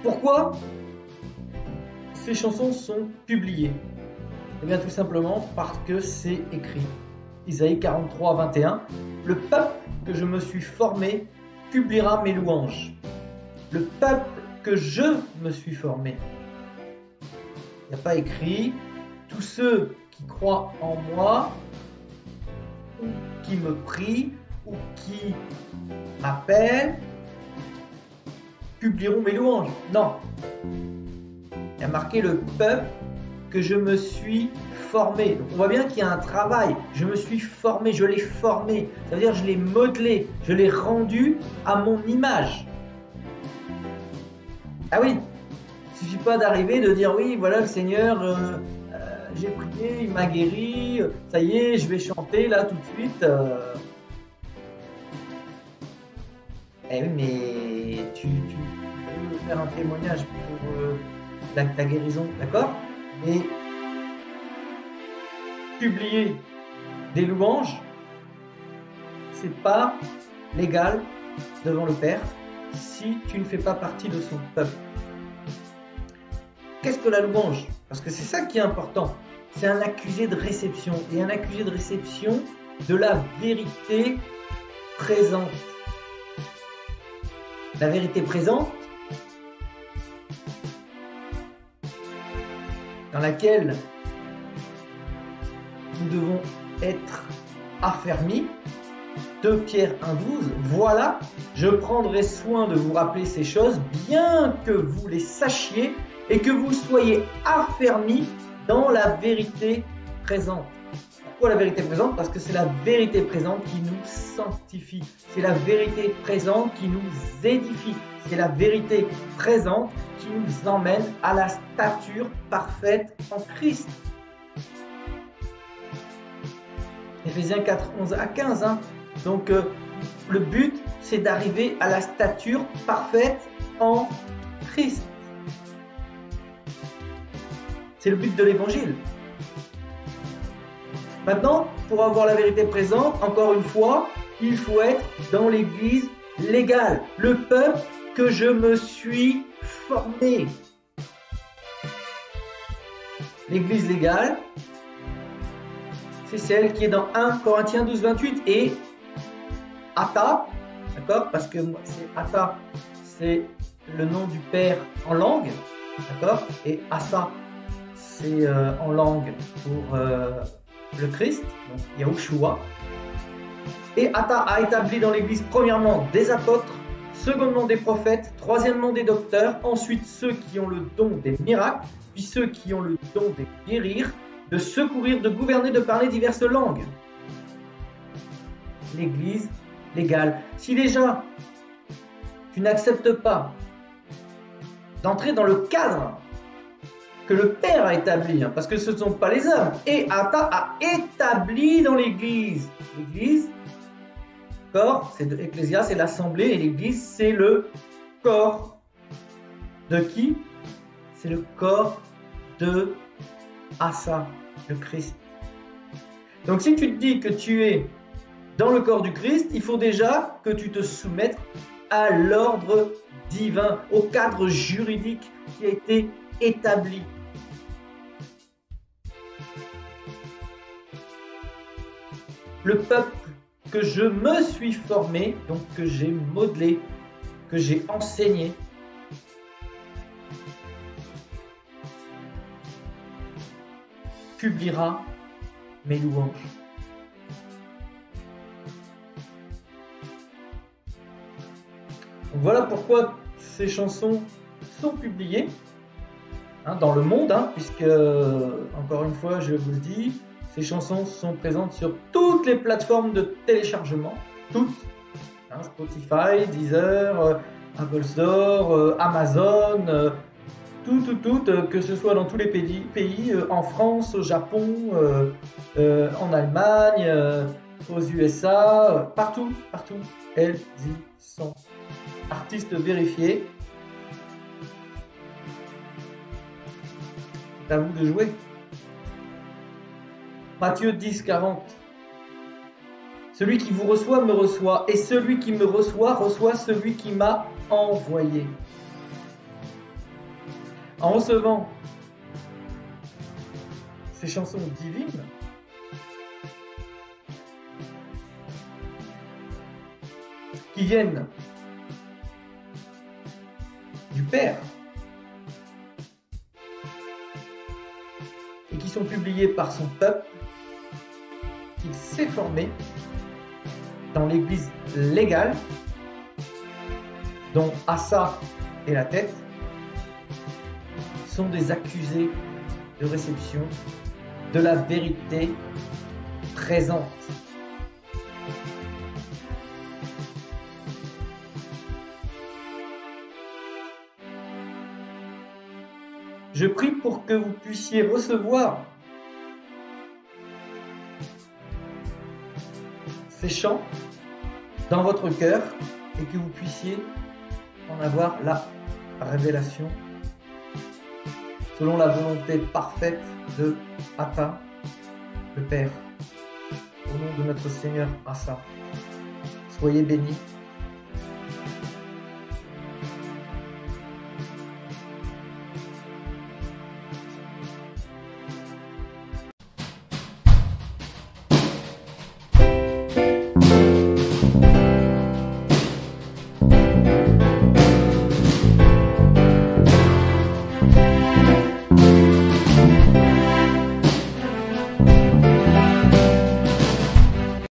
Pourquoi ces chansons sont publiées? Eh bien tout simplement parce que c'est écrit. Isaïe 43, 21. Le peuple que je me suis formé publiera mes louanges. Le peuple que je me suis formé. Il n'y a pas écrit tous ceux qui croient en moi, ou qui me prient, ou qui m'appellent, publieront mes louanges. Non. Il y a marqué le peuple que je me suis formé. Donc on voit bien qu'il y a un travail. Je me suis formé, je l'ai formé. Ça veut dire que je l'ai modelé, je l'ai rendu à mon image. Ah oui, il ne suffit pas d'arriver, de dire oui, voilà le Seigneur, j'ai prié, il m'a guéri, ça y est, je vais chanter là tout de suite. Eh oui, mais tu peux faire un témoignage pour ta guérison, d'accord? Mais publier des louanges, c'est pas légal devant le Père si tu ne fais pas partie de son peuple. Qu'est-ce que la louange? Parce que c'est ça qui est important. C'est un accusé de réception, et un accusé de réception de la vérité présente. La vérité présente, dans laquelle nous devons être affermis. 2 Pierre 1,12. Voilà, je prendrai soin de vous rappeler ces choses, bien que vous les sachiez et que vous soyez affermis dans la vérité présente. Pourquoi la vérité présente? Parce que c'est la vérité présente qui nous sanctifie. C'est la vérité présente qui nous édifie. C'est la vérité présente qui nous emmène à la stature parfaite en Christ. Éphésiens 4, 11 à 15. Donc le but, c'est d'arriver à la stature parfaite en Christ. C'est le but de l'évangile. Maintenant, pour avoir la vérité présente, encore une fois, il faut être dans l'église légale, le peuple que je me suis formé. L'église légale, c'est celle qui est dans 1 Corinthiens 12, 28 et Ata, d'accord? Parce que c'est Ata, c'est le nom du Père en langue, d'accord? Et Asa, c'est en langue pour le Christ, donc Yahushua. Et Ata a établi dans l'Église premièrement des apôtres, secondement des prophètes, troisièmement des docteurs, ensuite ceux qui ont le don des miracles, puis ceux qui ont le don de guérir, de secourir, de gouverner, de parler diverses langues. L'Église légale. Si déjà tu n'acceptes pas d'entrer dans le cadre que le Père a établi, parce que ce ne sont pas les hommes, et Ata a établi dans l'Église. L'Église, corps, c'est de Ecclésia, c'est l'assemblée, et l'Église, c'est le corps de qui? C'est le corps de Asa, le Christ. Donc si tu te dis que tu es dans le corps du Christ, il faut déjà que tu te soumettes à l'ordre divin, au cadre juridique qui a été établi. Le peuple que je me suis formé, donc que j'ai modelé, que j'ai enseigné, publiera mes louanges. Donc voilà pourquoi ces chansons sont publiées dans le monde, puisque, encore une fois, je vous le dis, ces chansons sont présentes sur toutes les plateformes de téléchargement, toutes, Spotify, Deezer, Apple Store, Amazon, toutes, que ce soit dans tous les pays, en France, au Japon, en Allemagne, aux USA, partout, elles y sont. Artistes vérifiés. C'est à vous de jouer. Matthieu 10, 40. Celui qui vous reçoit me reçoit, et celui qui me reçoit reçoit celui qui m'a envoyé. en recevant ces chansons divines, qui viennent du Père et qui sont publiées par son peuple, qu'il s'est formé dans l'église légale, dont Asa est la tête, sont des accusés de réception de la vérité présente. Je prie pour que vous puissiez recevoir ces chants dans votre cœur et que vous puissiez en avoir la révélation selon la volonté parfaite de Ata, le Père. Au nom de notre Seigneur Asa, soyez bénis.